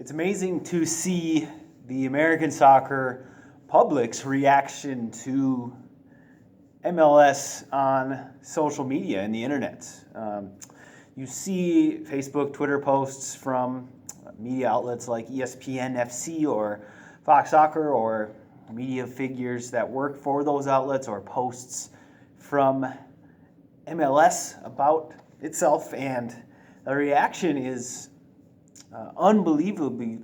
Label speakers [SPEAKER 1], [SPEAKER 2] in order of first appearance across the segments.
[SPEAKER 1] It's amazing to see the American soccer public's reaction to MLS on social media and the internet. You see Facebook, Twitter posts from media outlets like ESPN FC or Fox Soccer, or media figures that work for those outlets, or posts from MLS about itself, and the reaction is unbelievably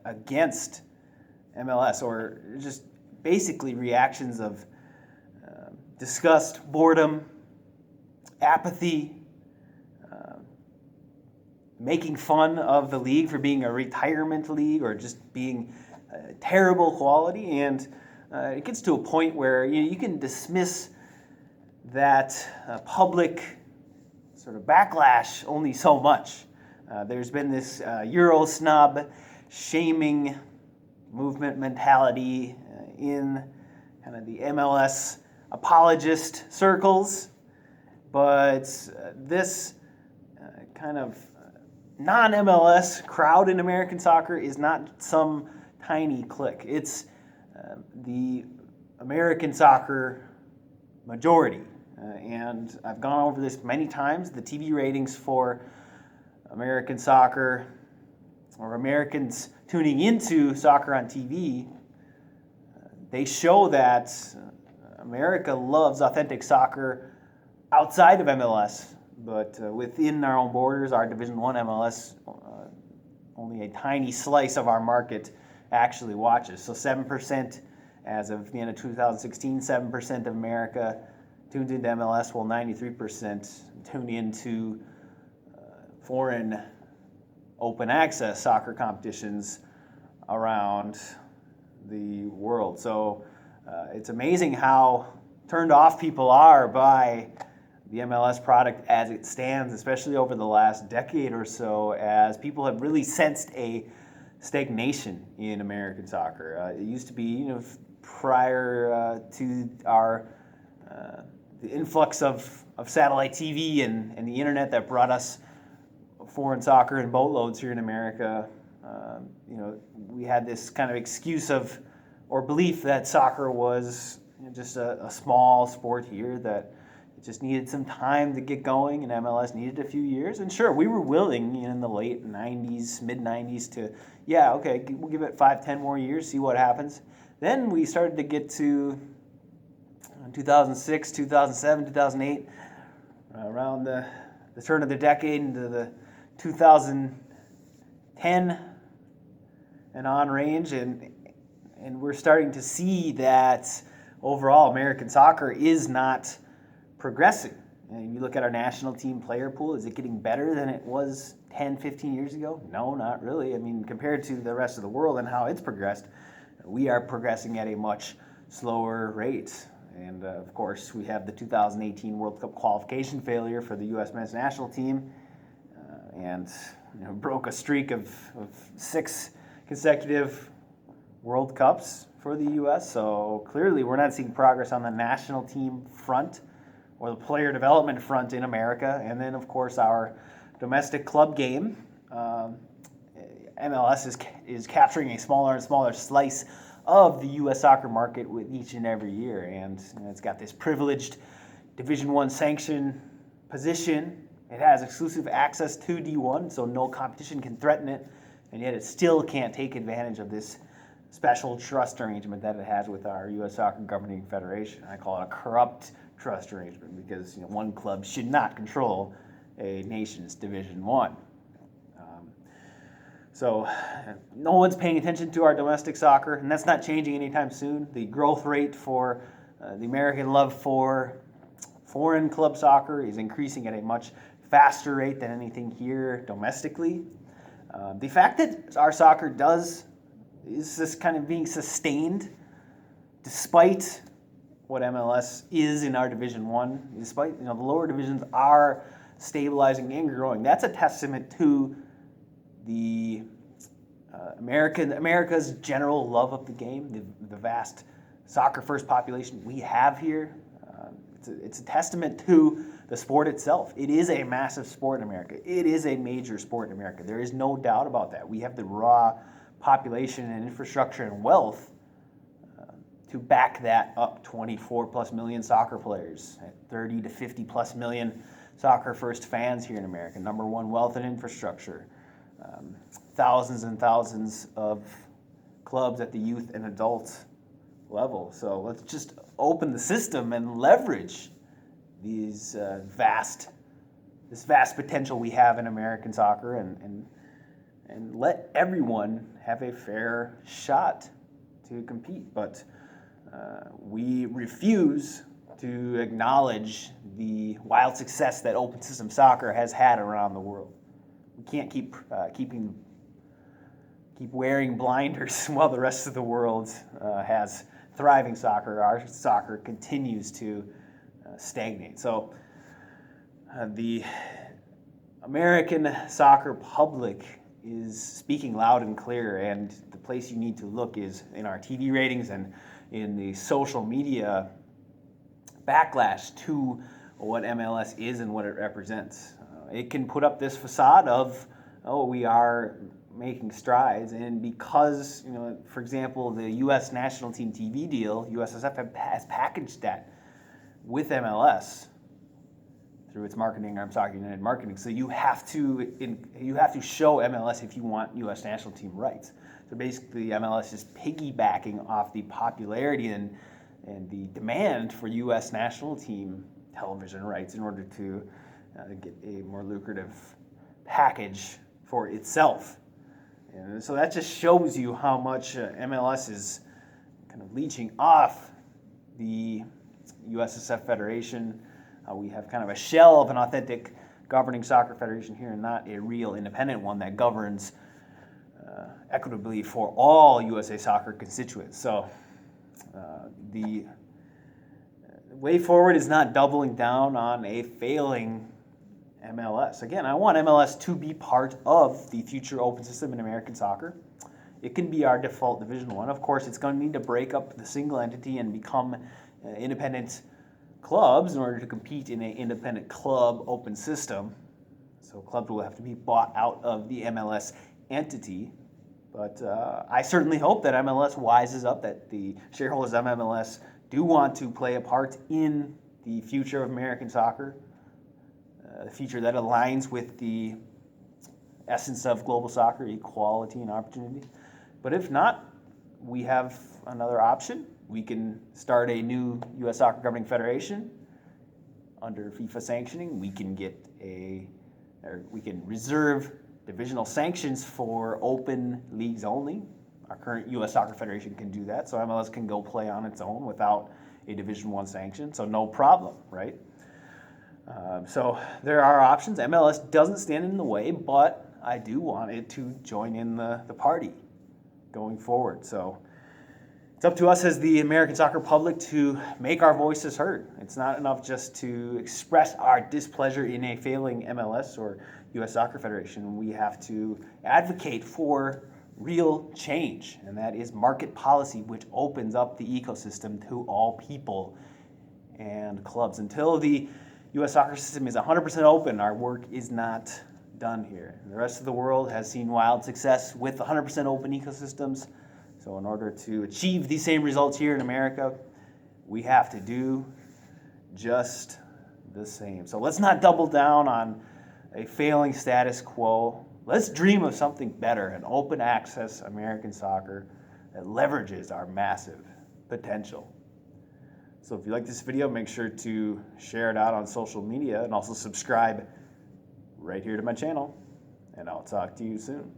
[SPEAKER 1] against MLS, or just basically reactions of disgust, boredom, apathy, making fun of the league for being a retirement league or just being terrible quality. And it gets to a point where you can dismiss that public sort of backlash only so much. There's been this Euro snob shaming movement mentality in kind of the MLS apologist circles, but this kind of non-MLS crowd in American soccer is not some tiny clique. It's the American soccer majority. And I've gone over this many times. The TV ratings for American soccer, or Americans tuning into soccer on TV, they show that America loves authentic soccer outside of MLS. But within our own borders, our Division I MLS, only a tiny slice of our market actually watches. So 7%, as of the end of 2016, 7% of America tunes into MLS, while 93% tune into foreign open access soccer competitions around the world. So it's amazing how turned off people are by the MLS product as it stands, especially over the last decade or so, as people have really sensed a stagnation in American soccer. It used to be, prior to our the influx of satellite TV and the internet that brought us foreign soccer in boatloads here in America, we had this kind of excuse or belief that soccer was just a small sport here, that it just needed some time to get going, and MLS needed a few years. And sure, we were willing in the late 90s, mid-90s to, we'll give it 5-10 more years, see what happens. Then we started to get to 2006, 2007, 2008, around the turn of the decade into the 2010 and on range, and we're starting to see that overall American soccer is not progressing. And you look at our national team player pool, is it getting better than it was 10, 15 years ago? No, not really. I mean, compared to the rest of the world and how it's progressed, we are progressing at a much slower rate. And of course, we have the 2018 World Cup qualification failure for the U.S. men's national team, and broke a streak of 6 consecutive World Cups for the U.S. So clearly, we're not seeing progress on the national team front or the player development front in America. And then, of course, our domestic club game, MLS is capturing a smaller and smaller slice of the U.S. soccer market with each and every year. And it's got this privileged Division I sanction position. It has exclusive access to D1, so no competition can threaten it, and yet it still can't take advantage of this special trust arrangement that it has with our U.S. Soccer Governing Federation. I call it a corrupt trust arrangement because one club should not control a nation's Division I. So no one's paying attention to our domestic soccer, and that's not changing anytime soon. The growth rate for the American love for foreign club soccer is increasing at a much faster rate than anything here domestically. The fact that our soccer is this kind of being sustained despite what MLS is in our Division I, despite the lower divisions are stabilizing and growing. That's a testament to the America's general love of the game, the vast soccer-first population we have here. It's a testament to the sport itself. It is a massive sport in America. It is a major sport in America. There is no doubt about that. We have the raw population and infrastructure and wealth to back that up. 24 plus million soccer players, 30 to 50 plus million soccer first fans here in America, number one wealth and infrastructure, thousands and thousands of clubs at the youth and adult level. So let's just open the system and leverage this vast potential we have in American soccer, and let everyone have a fair shot to compete. But we refuse to acknowledge the wild success that open system soccer has had around the world. We can't keep wearing blinders while the rest of the world has thriving soccer. Our soccer continues to stagnate. So the American soccer public is speaking loud and clear, and the place you need to look is in our TV ratings and in the social media backlash to what MLS is and what it represents. It can put up this facade of, oh, we are making strides, and because, for example, the U.S. national team TV deal, USSF has packaged that with MLS through its marketing. I'm talking United Marketing. So you have to show MLS if you want U.S. national team rights. So basically, MLS is piggybacking off the popularity and the demand for U.S. national team television rights in order to get a more lucrative package for itself. And so that just shows you how much MLS is kind of leeching off the USSF Federation. We have kind of a shell of an authentic governing soccer federation here, and not a real independent one that governs equitably for all USA Soccer constituents. So the way forward is not doubling down on a failing MLS. Again, I want MLS to be part of the future open system in American soccer. It can be our default Division I. Of course, it's going to need to break up the single entity and become independent clubs in order to compete in an independent club open system. So clubs will have to be bought out of the MLS entity. But I certainly hope that MLS wises up, that the shareholders of MLS do want to play a part in the future of American soccer, the future that aligns with the essence of global soccer, equality and opportunity. But if not, we have another option. We can start a new U.S. Soccer Governing Federation under FIFA sanctioning. We can we can reserve divisional sanctions for open leagues only. Our current U.S. Soccer Federation can do that, so MLS can go play on its own without a Division I sanction, so no problem, right? So there are options. MLS doesn't stand in the way, but I do want it to join in the party going forward. So it's up to us as the American soccer public to make our voices heard. It's not enough just to express our displeasure in a failing MLS or U.S. Soccer Federation. We have to advocate for real change, and that is market policy, which opens up the ecosystem to all people and clubs. Until the U.S. soccer system is 100% open, our work is not done here. The rest of the world has seen wild success with 100% open ecosystems. So in order to achieve these same results here in America, we have to do just the same. So let's not double down on a failing status quo. Let's dream of something better, an open access American soccer that leverages our massive potential. So if you like this video, make sure to share it out on social media and also subscribe right here to my channel. And I'll talk to you soon.